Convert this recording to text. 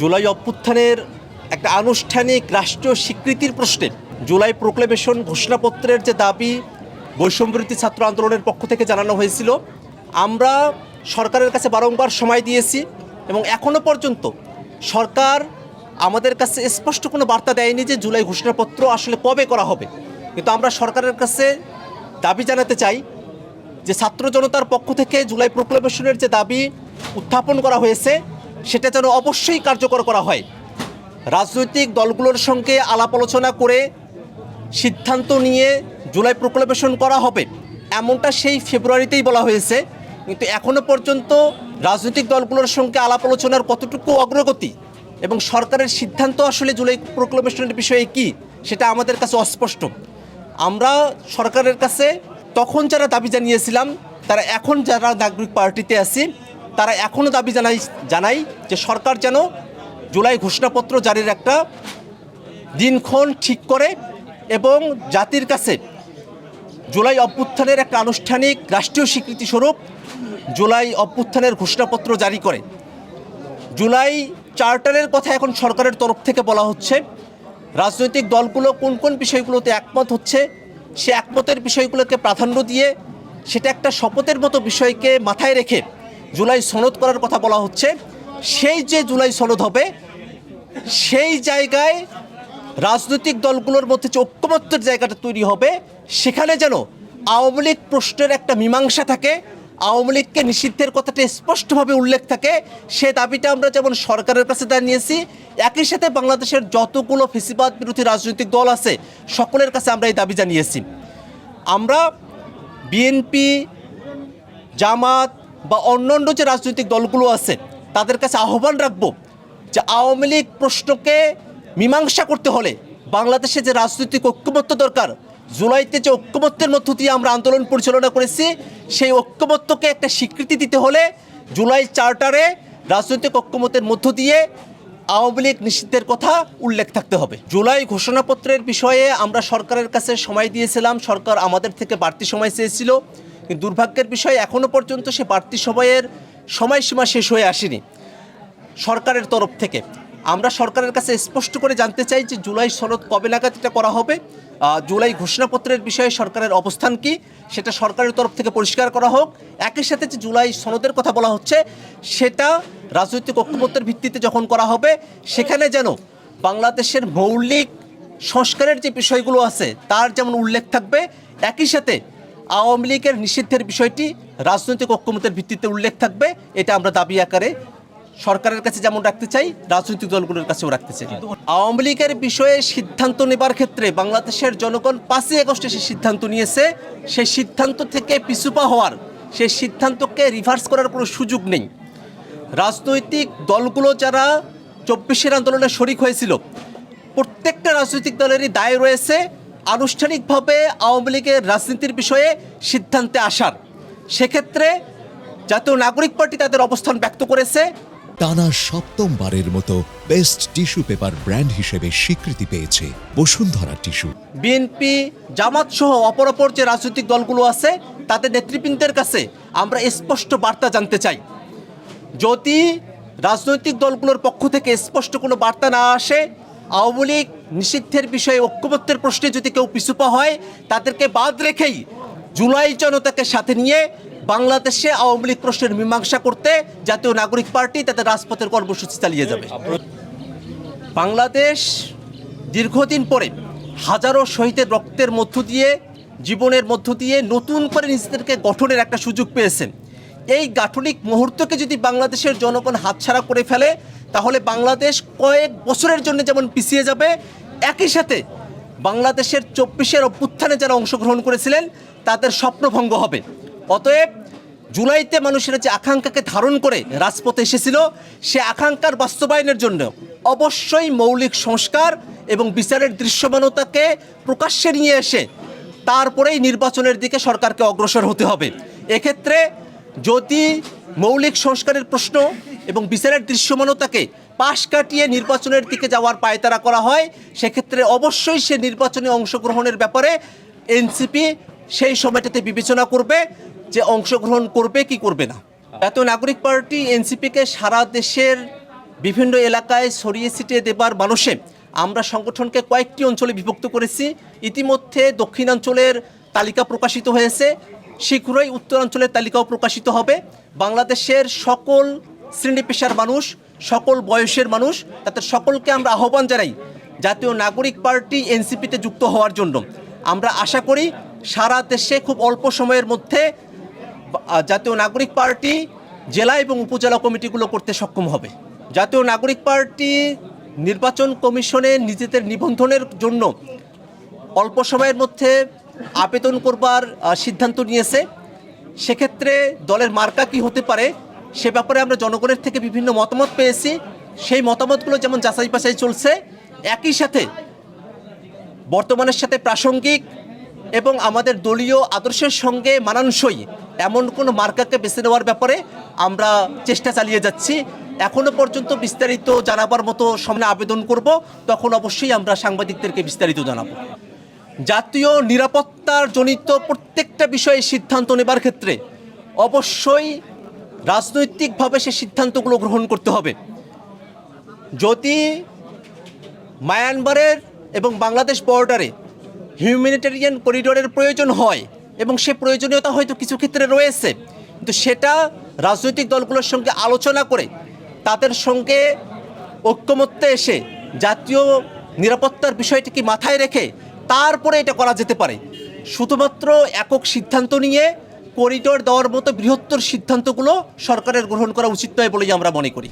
জুলাই অভ্যুত্থানের একটা আনুষ্ঠানিক রাষ্ট্রীয় স্বীকৃতির প্রশ্নে জুলাই প্রোক্লেমেশন ঘোষণাপত্রের যে দাবি বৈষম্যবিরোধী ছাত্র আন্দোলনের পক্ষ থেকে জানানো হয়েছিল, আমরা সরকারের কাছে বারংবার সময় দিয়েছি এবং এখনও পর্যন্ত সরকার আমাদের কাছে স্পষ্ট কোনো বার্তা দেয়নি যে জুলাই ঘোষণাপত্র আসলে কবে করা হবে। কিন্তু আমরা সরকারের কাছে দাবি জানাতে চাই যে ছাত্র জনতার পক্ষ থেকে জুলাই প্রোক্লেমেশনের যে দাবি উত্থাপন করা হয়েছে সেটা যেন অবশ্যই কার্যকর করা হয়। রাজনৈতিক দলগুলোর সঙ্গে আলাপ আলোচনা করে সিদ্ধান্ত নিয়ে জুলাই প্রোক্লেমেশন করা হবে, এমনটা সেই ফেব্রুয়ারিতেই বলা হয়েছে। কিন্তু এখনও পর্যন্ত রাজনৈতিক দলগুলোর সঙ্গে আলাপ আলোচনার কতটুকু অগ্রগতি এবং সরকারের সিদ্ধান্ত আসলে জুলাই প্রোক্লেমেশনের বিষয়ে কি, সেটা আমাদের কাছে অস্পষ্ট। আমরা সরকারের কাছে তখন যারা দাবি জানিয়েছিলাম, তারা এখন যারা নাগরিক পার্টিতে আছি তারা এখনও দাবি জানাই যে সরকার যেন জুলাই ঘোষণাপত্র জারির একটা দিনক্ষণ ঠিক করে এবং জাতির কাছে জুলাই অভ্যুত্থানের একটা আনুষ্ঠানিক রাষ্ট্রীয় স্বীকৃতি স্বরূপ জুলাই অভ্যুত্থানের ঘোষণাপত্র জারি করে। জুলাই চার্টারের কথা এখন সরকারের তরফ থেকে বলা হচ্ছে। রাজনৈতিক দলগুলো কোন কোন বিষয়গুলোতে একমত হচ্ছে, সে একমতের বিষয়গুলোকে প্রাধান্য দিয়ে সেটা একটা শপথের মতো বিষয়কে মাথায় রেখে জুলাই সনদ করার কথা বলা হচ্ছে। সেই যে জুলাই সনদ হবে, সেই জায়গায় রাজনৈতিক দলগুলোর মধ্যে যে ঐক্যমত্যের জায়গাটা তৈরি হবে, সেখানে যেন আওয়ামী লীগ প্রশ্নের একটা মীমাংসা থাকে, আওয়ামী লীগকে নিষিদ্ধের কথাটা স্পষ্টভাবে উল্লেখ থাকে। সে দাবিটা আমরা যেমন সরকারের কাছে জানিয়েছি, একই সাথে বাংলাদেশের যতগুলো ফ্যাসিবাদ বিরোধী রাজনৈতিক দল আছে সকলের কাছে আমরা এই দাবি জানিয়েছি। আমরা বিএনপি, জামাত বা অন্যান্য যে রাজনৈতিক দলগুলো আছে তাদের কাছে আহ্বান রাখব যে আওয়ামী লীগ প্রশ্নকে মীমাংসা করতে হলে বাংলাদেশে যে রাজনৈতিক ঐক্যমত্য দরকার, জুলাইতে যে ঐক্যমত্যের মধ্য দিয়ে আমরা আন্দোলন পরিচালনা করেছি, সেই ঐক্যমত্যকে একটা স্বীকৃতি দিতে হলে জুলাই চার্টারে রাজনৈতিক ঐক্যমত্যের মধ্য দিয়ে আওয়ামী লীগ নিষিদ্ধের কথা উল্লেখ থাকতে হবে। জুলাই ঘোষণাপত্রের বিষয়ে আমরা সরকারের কাছে সময় দিয়েছিলাম, সরকার আমাদের থেকে বাড়তি সময় চেয়েছিল। কিন্তু দুর্ভাগ্যের বিষয় এখনও পর্যন্ত সে বাড়তি সময়ের সময়সীমা শেষ হয়ে আসেনি সরকারের তরফ থেকে। আমরা সরকারের কাছে স্পষ্ট করে জানতে চাই যে জুলাই সনদ কবে নাগাদ এটা করা হবে, জুলাই ঘোষণাপত্রের বিষয়ে সরকারের অবস্থান কি সেটা সরকারের তরফ থেকে পরিষ্কার করা হোক। একই সাথে যে জুলাই সনদের কথা বলা হচ্ছে সেটা রাজনৈতিক ঐক্যমত্যের ভিত্তিতে যখন করা হবে, সেখানে যেন বাংলাদেশের মৌলিক সংস্কারের যে বিষয়গুলো আছে তার যেমন উল্লেখ থাকবে, একই সাথে আওয়ামী লীগের নিষিদ্ধের বিষয়টি রাজনৈতিক ঐক্যমত্যের ভিত্তিতে উল্লেখ থাকবে। এটা আমরা দাবি আকারে সরকারের কাছে যেমন রাখতে চাই, রাজনৈতিক দলগুলোর কাছেও রাখতে চাই। আওয়ামী লীগের বিষয়ে সিদ্ধান্ত নেবার ক্ষেত্রে বাংলাদেশের জনগণ 5ই আগস্টে সে সিদ্ধান্ত নিয়েছে। সেই সিদ্ধান্ত থেকে পিছুপা হওয়ার, সেই সিদ্ধান্তকে রিভার্স করার কোনো সুযোগ নেই। রাজনৈতিক দলগুলো যারা 24-এর আন্দোলনে শরিক হয়েছিল, প্রত্যেকটা রাজনৈতিক দলেরই দায় রয়েছে আনুষ্ঠানিকভাবে আওয়ামী লীগের রাজনীতির বিষয়ে সিদ্ধান্তে আসার। সেক্ষেত্রে জাতীয় নাগরিক পার্টি তাদের অবস্থান ব্যক্ত করেছে। টানা সপ্তমবারের মতো বেস্ট টিস্যু পেপার ব্র্যান্ড হিসেবে স্বীকৃতি পেয়েছে বসুন্ধরা টিস্যু। বিএনপি, জামাত সহ অপর যে রাজনৈতিক দলগুলো আছে তাদের নেতৃবৃন্দের কাছে আমরা স্পষ্ট বার্তা জানতে চাই, যদি রাজনৈতিক দলগুলোর পক্ষ থেকে স্পষ্ট কোনো বার্তা না আসে, আওয়ামী লীগ নিষিদ্ধের বিষয়ে ঐক্যমত্যের প্রশ্নে যদি কেউ পিছুপা হয়, তাদেরকে বাদ রেখেই জুলাই জনতাকে সাথে নিয়ে বাংলাদেশে আওয়ামী লীগ প্রশ্নের মীমাংসা করতে জাতীয় নাগরিক পার্টি তাদের রাজপথের কর্মসূচি চালিয়ে যাবে। বাংলাদেশ দীর্ঘদিন পরে হাজারো শহীদের রক্তের মধ্য দিয়ে, জীবনের মধ্য দিয়ে নতুন করে নিজেদেরকে গঠনের একটা সুযোগ পেয়েছে। এই গাঠনিক মুহূর্তকে যদি বাংলাদেশের জনগণ হাতছাড়া করে ফেলে, তাহলে বাংলাদেশ কয়েক বছরের জন্য যেমন পিছিয়ে যাবে, একই সাথে বাংলাদেশের 24-এর অভ্যুত্থানে যারা অংশগ্রহণ করেছিলেন তাদের স্বপ্নভঙ্গ হবে। অতএব জুলাইতে মানুষের যে আকাঙ্ক্ষাকে ধারণ করে রাজপথে এসেছিল, সে আকাঙ্ক্ষার বাস্তবায়নের জন্য অবশ্যই মৌলিক সংস্কার এবং বিচারের দৃশ্যমানতাকে প্রকাশ্যে নিয়ে এসে তারপরেই নির্বাচনের দিকে সরকারকে অগ্রসর হতে হবে। এক্ষেত্রে যদি মৌলিক সংস্কারের প্রশ্ন এবং বিচারের দৃশ্যমানতাকে পাশ কাটিয়ে নির্বাচনের দিকে যাওয়ার পায়তারা করা হয়, সেক্ষেত্রে অবশ্যই সে নির্বাচনে অংশগ্রহণের ব্যাপারে এনসিপি সেই সময়টাতে বিবেচনা করবে যে অংশগ্রহণ করবে কি করবে না। জাতীয় নাগরিক পার্টি এনসিপিকে সারা দেশের বিভিন্ন এলাকায় ছড়িয়ে ছিটিয়ে দেবার মানুষে আমরা সংগঠনকে কয়েকটি অঞ্চলে বিভক্ত করেছি। ইতিমধ্যে দক্ষিণাঞ্চলের তালিকা প্রকাশিত হয়েছে, শীঘ্রই উত্তরাঞ্চলের তালিকাও প্রকাশিত হবে। বাংলাদেশের সকল শ্রেণী পেশার মানুষ, সকল বয়সের মানুষ, তাদের সকলকে আমরা আহ্বান জানাই জাতীয় নাগরিক পার্টি এনসিপিতে যুক্ত হওয়ার জন্য। আমরা আশা করি সারা দেশে খুব অল্প সময়ের মধ্যে জাতীয় নাগরিক পার্টি জেলা এবং উপজেলা কমিটিগুলো করতে সক্ষম হবে। জাতীয় নাগরিক পার্টি নির্বাচন কমিশনে নিজেদের নিবন্ধনের জন্য অল্প সময়ের মধ্যে আবেদন করবার সিদ্ধান্ত নিয়েছে। সেক্ষেত্রে দলের মার্কা কী হতে পারে সে ব্যাপারে আমরা জনগণের থেকে বিভিন্ন মতামত পেয়েছি। সেই মতামতগুলো যেমন যাচাই বাছাই চলছে, একই সাথে বর্তমানের সাথে প্রাসঙ্গিক এবং আমাদের দলীয় আদর্শের সঙ্গে মানানসই এমন কোনো মার্কাকে বেছে নেওয়ার ব্যাপারে আমরা চেষ্টা চালিয়ে যাচ্ছি। এখনও পর্যন্ত বিস্তারিত জানাবার মতো সামনে আবেদন করব, তখন অবশ্যই আমরা সাংবাদিকদেরকে বিস্তারিত জানাবো। জাতীয় নিরাপত্তার জনিত প্রত্যেকটা বিষয়ে সিদ্ধান্ত নেবার ক্ষেত্রে অবশ্যই রাজনৈতিকভাবে সে সিদ্ধান্তগুলো গ্রহণ করতে হবে। যদি মায়ানমারের এবং বাংলাদেশ বর্ডারে হিউম্যানিটেরিয়ান করিডোরের প্রয়োজন হয়, এবং সে প্রয়োজনীয়তা হয়তো কিছু ক্ষেত্রে রয়েছে, কিন্তু সেটা রাজনৈতিক দলগুলোর সঙ্গে আলোচনা করে তাদের সঙ্গে ঐক্যমত্যে এসে জাতীয় নিরাপত্তার বিষয়টিকে মাথায় রেখে তারপরে এটা করা যেতে পারে। শুধুমাত্র একক সিদ্ধান্ত নিয়ে করিডোর দেওয়ার মতো বৃহত্তর সিদ্ধান্তগুলো সরকারের গ্রহণ করা উচিত নয় বলেই আমরা মনে করি।